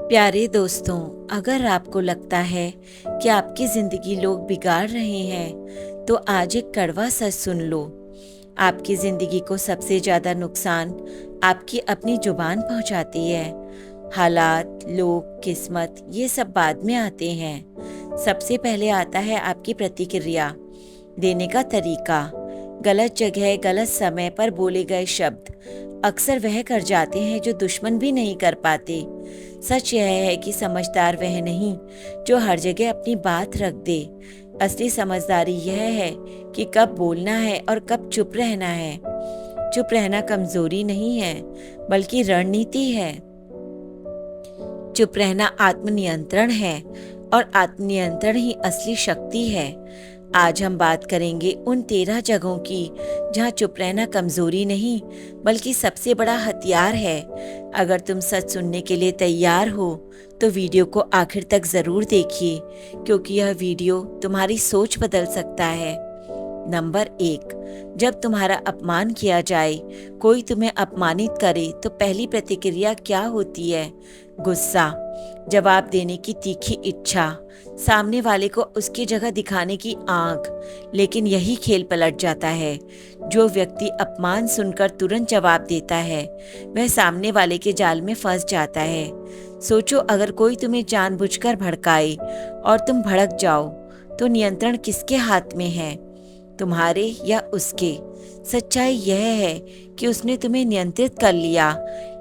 प्यारे दोस्तों, अगर आपको लगता है कि आपकी ज़िंदगी लोग बिगाड़ रहे हैं, तो आज एक कड़वा सच सुन लो। आपकी ज़िंदगी को सबसे ज़्यादा नुकसान आपकी अपनी ज़ुबान पहुंचाती है। हालात, लोग, किस्मत ये सब बाद में आते हैं। सबसे पहले आता है आपकी प्रतिक्रिया देने का तरीका। गलत जगह, गलत समय पर बोले गए शब्द अक्सर वह कर जाते हैं जो दुश्मन भी नहीं कर पाते। सच यह है कि समझदार वह नहीं जो हर जगह अपनी बात रख दे। असली समझदारी यह है कि कब बोलना है और कब चुप रहना है। चुप रहना कमजोरी नहीं है, बल्कि रणनीति है। चुप रहना आत्मनियंत्रण है, और आत्मनियंत्रण ही असली शक्ति है। आज हम बात करेंगे उन 13 जगहों की जहाँ चुप रहना कमजोरी नहीं, बल्कि सबसे बड़ा हथियार है। अगर तुम सच सुनने के लिए तैयार हो तो वीडियो को आखिर तक जरूर देखिए, क्योंकि यह वीडियो तुम्हारी सोच बदल सकता है। नंबर 1, जब तुम्हारा अपमान किया जाए, कोई तुम्हें अपमानित करे तो पहली प्रतिक्रिया क्या होती है? गुस्सा, जवाब देने की तीखी इच्छा, सामने वाले को उसकी जगह दिखाने की आग। लेकिन यही खेल पलट जाता है। जो व्यक्ति अपमान सुनकर तुरंत जवाब देता है, वह सामने वाले के जाल में फंस जाता है। सोचो, अगर कोई तुम्हें जानबूझकर भड़काए और तुम भड़क जाओ, तो नियंत्रण किसके हाथ में है, तुम्हारे या उसके? सच्चाई यह है कि उसने तुम्हें नियंत्रित कर लिया,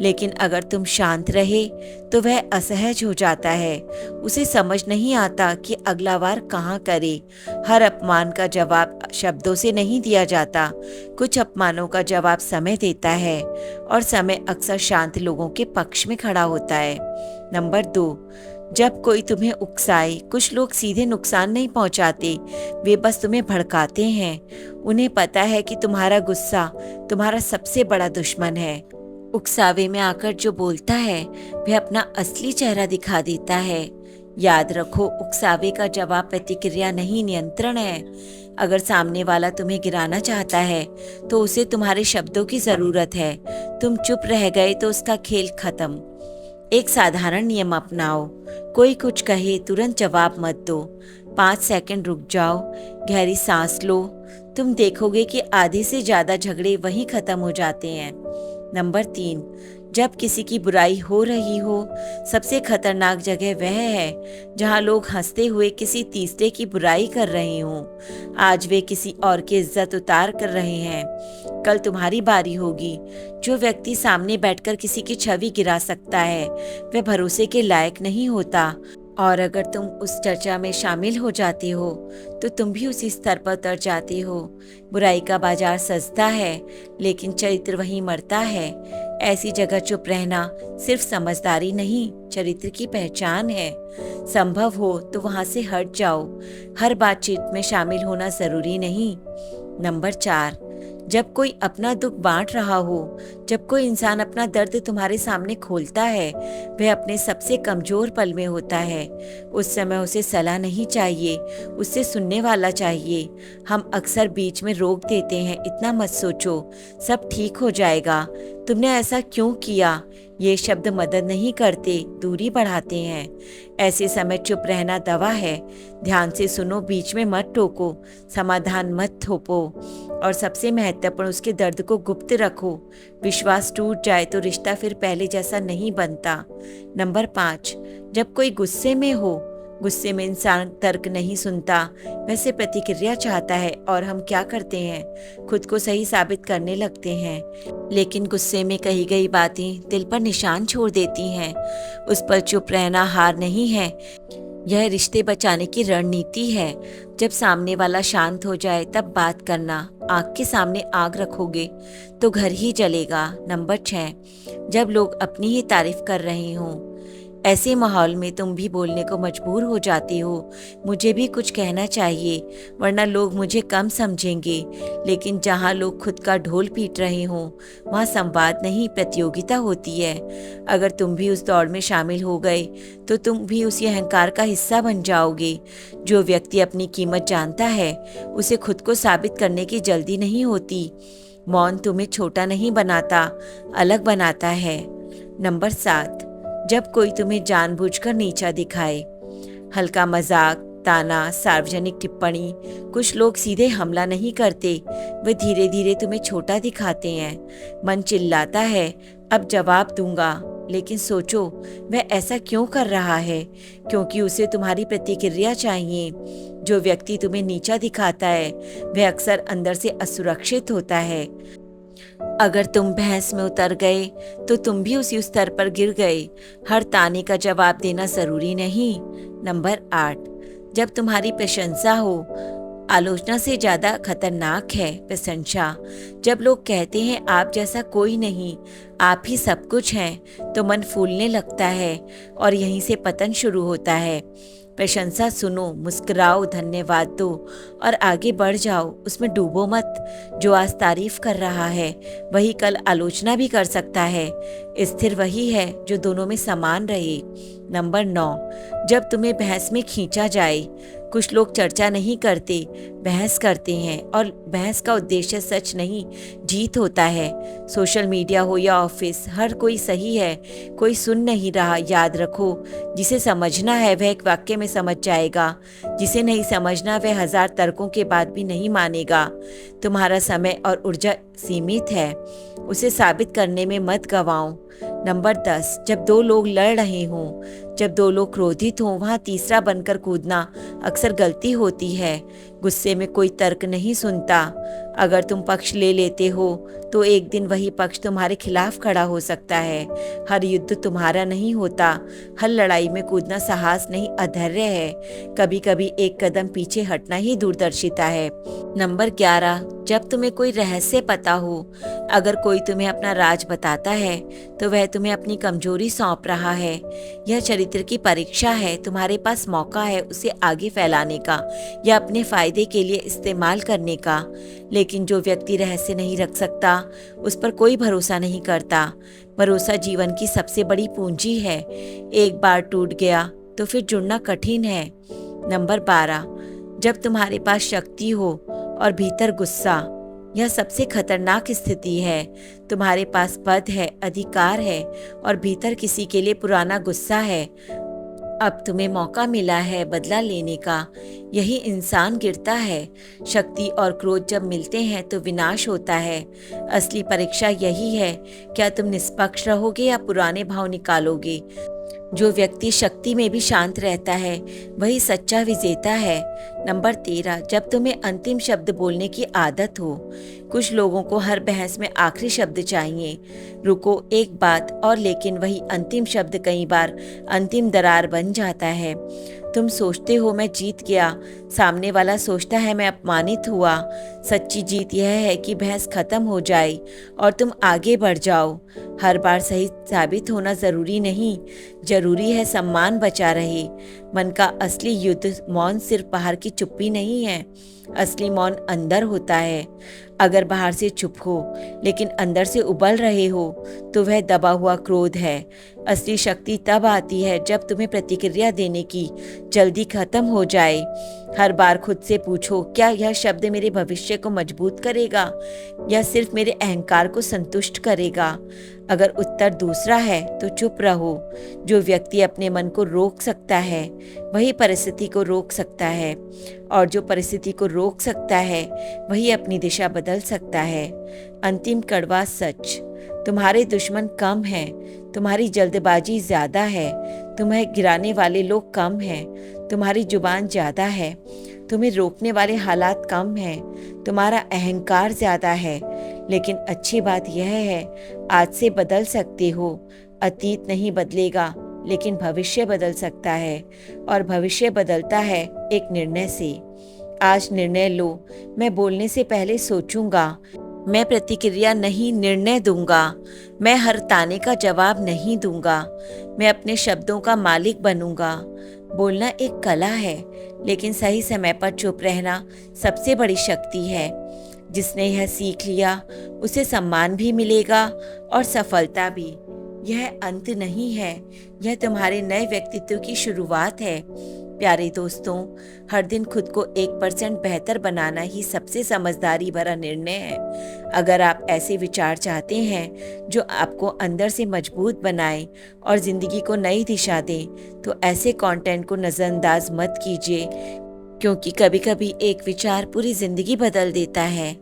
लेकिन अगर तुम शांत रहे तो वह असहज हो जाता है। उसे समझ नहीं आता कि अगला बार कहाँ करे। हर अपमान का जवाब शब्दों से नहीं दिया जाता। कुछ अपमानों का जवाब समय देता है, और समय अक्सर शांत लोगों के पक्ष में खड़ा होता है। नंबर 2, जब कोई तुम्हें उकसाए। कुछ लोग सीधे नुकसान नहीं पहुंचाते, वे बस तुम्हें भड़काते हैं। उन्हें पता है कि तुम्हारा गुस्सा तुम्हारा सबसे बड़ा दुश्मन है। उकसावे में आकर जो बोलता है, वह अपना असली चेहरा दिखा देता है। याद रखो, उकसावे का जवाब प्रतिक्रिया नहीं, नियंत्रण है। अगर सामने वाला तुम्हें गिराना चाहता है, तो उसे तुम्हारे शब्दों की जरूरत है। तुम चुप रह गए तो उसका खेल खत्म। एक साधारण नियम अपनाओ, कोई कुछ कहे तुरंत जवाब मत दो। 5 सेकंड रुक जाओ, गहरी सांस लो। तुम देखोगे कि आधे से ज्यादा झगड़े वहीं खत्म हो जाते हैं। नंबर 3, जब किसी की बुराई हो रही हो, सबसे खतरनाक जगह वह है जहां लोग हंसते हुए किसी तीसरे की बुराई कर रहे हों। आज वे किसी और की इज्जत उतार कर रहे हैं, कल तुम्हारी बारी होगी। जो व्यक्ति सामने बैठकर किसी की छवि गिरा सकता है, वह भरोसे के लायक नहीं होता। और अगर तुम उस चर्चा में शामिल हो जाते हो, तो तुम भी उसी स्तर पर उतर जाते हो। बुराई का बाजार सजता है, लेकिन चरित्र वहीं मरता है। ऐसी जगह चुप रहना सिर्फ समझदारी नहीं, चरित्र की पहचान है। संभव हो तो वहां से हट जाओ। हर बातचीत में शामिल होना जरूरी नहीं। नंबर 4, जब कोई अपना दुख बांट रहा हो, जब कोई इंसान अपना दर्द तुम्हारे सामने खोलता है, वह अपने सबसे कमजोर पल में होता है। उस समय उसे सलाह नहीं चाहिए, उससे सुनने वाला चाहिए। हम अक्सर बीच में रोक देते हैं, इतना मत सोचो, सब ठीक हो जाएगा, तुमने ऐसा क्यों किया। ये शब्द मदद नहीं करते, दूरी बढ़ाते हैं। ऐसे समय चुप रहना दवा है। ध्यान से सुनो, बीच में मत टोको, समाधान मत थोपो, और सबसे महत्वपूर्ण, उसके दर्द को गुप्त रखो। विश्वास टूट जाए तो रिश्ता फिर पहले जैसा नहीं बनता। नंबर 5, जब कोई गुस्से में हो, गुस्से में इंसान तर्क नहीं सुनता, वैसे प्रतिक्रिया चाहता है। और हम क्या करते हैं, खुद को सही साबित करने लगते हैं, लेकिन गुस्से में कही गई बातें दिल पर निशान छोड़ देती हैं। उस पर चुप रहना हार नहीं है, यह रिश्ते बचाने की रणनीति है। जब सामने वाला शांत हो जाए तब बात करना। आग के सामने आग रखोगे तो घर ही जलेगा। नंबर 6, जब लोग अपनी ही तारीफ कर रहे हों। ऐसे माहौल में तुम भी बोलने को मजबूर हो जाते हो, मुझे भी कुछ कहना चाहिए, वरना लोग मुझे कम समझेंगे। लेकिन जहाँ लोग खुद का ढोल पीट रहे हों, वहाँ संवाद नहीं, प्रतियोगिता होती है। अगर तुम भी उस दौड़ में शामिल हो गए, तो तुम भी उसी अहंकार का हिस्सा बन जाओगे। जो व्यक्ति अपनी कीमत जानता है, उसे खुद को साबित करने की जल्दी नहीं होती। मौन तुम्हें छोटा नहीं बनाता, अलग बनाता है। नंबर 7, जब कोई तुम्हें जानबूझकर नीचा दिखाए। हल्का मजाक, ताना, सार्वजनिक टिप्पणी। कुछ लोग सीधे हमला नहीं करते, वे धीरे धीरे तुम्हें छोटा दिखाते हैं। मन चिल्लाता है, अब जवाब दूंगा, लेकिन सोचो वह ऐसा क्यों कर रहा है? क्योंकि उसे तुम्हारी प्रतिक्रिया चाहिए। जो व्यक्ति तुम्हें नीचा दिखाता है वह अक्सर अंदर से असुरक्षित होता है। अगर तुम बहस में उतर गए तो तुम भी उसी स्तर पर गिर गए। हर ताने का जवाब देना जरूरी नहीं। नंबर 8, जब तुम्हारी प्रशंसा हो। आलोचना से ज्यादा खतरनाक है प्रशंसा। जब लोग कहते हैं आप जैसा कोई नहीं, आप ही सब कुछ हैं, तो मन फूलने लगता है और यहीं से पतन शुरू होता है। प्रशंसा सुनो, मुस्कुराओ, धन्यवाद दो और आगे बढ़ जाओ। उसमें डूबो मत। जो आज तारीफ कर रहा है वही कल आलोचना भी कर सकता है। स्थिर वही है जो दोनों में समान रहे। नंबर 9, जब तुम्हें बहस में खींचा जाए। कुछ लोग चर्चा नहीं करते, बहस करते हैं, और बहस का उद्देश्य सच नहीं, जीत होता है। सोशल मीडिया हो या ऑफिस, हर कोई सही है, कोई सुन नहीं रहा। याद रखो, जिसे समझना है वह एक वाक्य में समझ जाएगा, जिसे नहीं समझना वह 1000 तर्कों के बाद भी नहीं मानेगा। तुम्हारा समय और ऊर्जा सीमित है, उसे साबित करने में मत गंवाओ। नंबर 10, जब दो लोग लड़ रहे हों, जब दो लोग क्रोधित हों, वहाँ तीसरा बनकर कूदना अक्सर गलती होती है। गुस्से में कोई तर्क नहीं सुनता। अगर तुम पक्ष ले लेते हो तो एक दिन वही पक्ष तुम्हारे खिलाफ खड़ा हो सकता है। हर युद्ध तुम्हारा नहीं होता, हर लड़ाई में कूदना साहस नहीं, अधैर्य है। कभी कभी एक कदम पीछे हटना ही दूरदर्शिता है। नंबर 11, जब तुम्हें कोई रहस्य पता हो। अगर कोई तुम्हें अपना राज बताता है तो वह तुम्हें अपनी कमजोरी सौंप रहा है। यह चरित्र की परीक्षा है। तुम्हारे पास मौका है उसे आगे फैलाने का या अपने फायदे के लिए इस्तेमाल करने का। लेकिन जो व्यक्ति रहस्य नहीं रख सकता उस पर कोई भरोसा नहीं करता। भरोसा जीवन की सबसे बड़ी पूंजी है। एक बार टूट गया तो फिर जुड़ना कठिन है। नंबर 12, जब तुम्हारे पास शक्ति हो और भीतर गुस्सा। यह सबसे खतरनाक स्थिति है। तुम्हारे पास पद है, अधिकार है और भीतर किसी के लिए पुराना गुस्सा है। अब तुम्हें मौका मिला है बदला लेने का। यही इंसान गिरता है। शक्ति और क्रोध जब मिलते हैं तो विनाश होता है। असली परीक्षा यही है, क्या तुम निष्पक्ष रहोगे या पुराने भाव निकालोगे। जो व्यक्ति शक्ति में भी शांत रहता है वही सच्चा विजेता है। नंबर 13, जब तुम्हें अंतिम शब्द बोलने की आदत हो। कुछ लोगों को हर बहस में आखिरी शब्द चाहिए। रुको, एक बात और, लेकिन वही अंतिम शब्द कई बार अंतिम दरार बन जाता है। तुम सोचते हो मैं जीत गया, सामने वाला सोचता है मैं अपमानित हुआ। सच्ची जीत यह है कि बहस खत्म हो जाए और तुम आगे बढ़ जाओ। हर बार सही साबित होना जरूरी नहीं, जरूरी है सम्मान बचा रहे। मन का असली युद्ध मौन सिर्फ बाहर की चुप्पी नहीं है, असली मौन अंदर होता है। अगर बाहर से चुप हो लेकिन अंदर से उबल रहे हो तो वह दबा हुआ क्रोध है। असली शक्ति तब आती है जब तुम्हें प्रतिक्रिया देने की जल्दी खत्म हो जाए। हर बार खुद से पूछो, क्या यह शब्द मेरे भविष्य को मजबूत करेगा या सिर्फ मेरे अहंकार को संतुष्ट करेगा। अगर उत्तर दूसरा है तो चुप रहो। जो व्यक्ति अपने मन को रोक सकता है वही परिस्थिति को रोक सकता है, और जो परिस्थिति को रोक सकता है वही अपनी दिशा बदल सकता है। अंतिम कड़वा सच, तुम्हारे दुश्मन कम हैं, तुम्हारी जल्दबाजी ज्यादा है। तुम्हें गिराने वाले लोग कम हैं, तुम्हारी जुबान ज्यादा है। तुम्हें रोकने वाले हालात कम हैं, तुम्हारा अहंकार ज्यादा है। लेकिन अच्छी बात यह है, आज से बदल सकते हो। अतीत नहीं बदलेगा लेकिन भविष्य बदल सकता है, और भविष्य बदलता है एक निर्णय से। आज निर्णय लो, मैं बोलने से पहले सोचूंगा। मैं प्रतिक्रिया नहीं, निर्णय दूंगा। मैं हर ताने का जवाब नहीं दूंगा। मैं अपने शब्दों का मालिक बनूंगा। बोलना एक कला है, लेकिन सही समय पर चुप रहना सबसे बड़ी शक्ति है। जिसने यह सीख लिया उसे सम्मान भी मिलेगा और सफलता भी। यह अंत नहीं है, यह तुम्हारे नए व्यक्तित्व की शुरुआत है। प्यारे दोस्तों, हर दिन खुद को 1% बेहतर बनाना ही सबसे समझदारी भरा निर्णय है। अगर आप ऐसे विचार चाहते हैं जो आपको अंदर से मजबूत बनाए और जिंदगी को नई दिशा दे, तो ऐसे कंटेंट को नज़रअंदाज मत कीजिए, क्योंकि कभी-कभी एक विचार पूरी जिंदगी बदल देता है।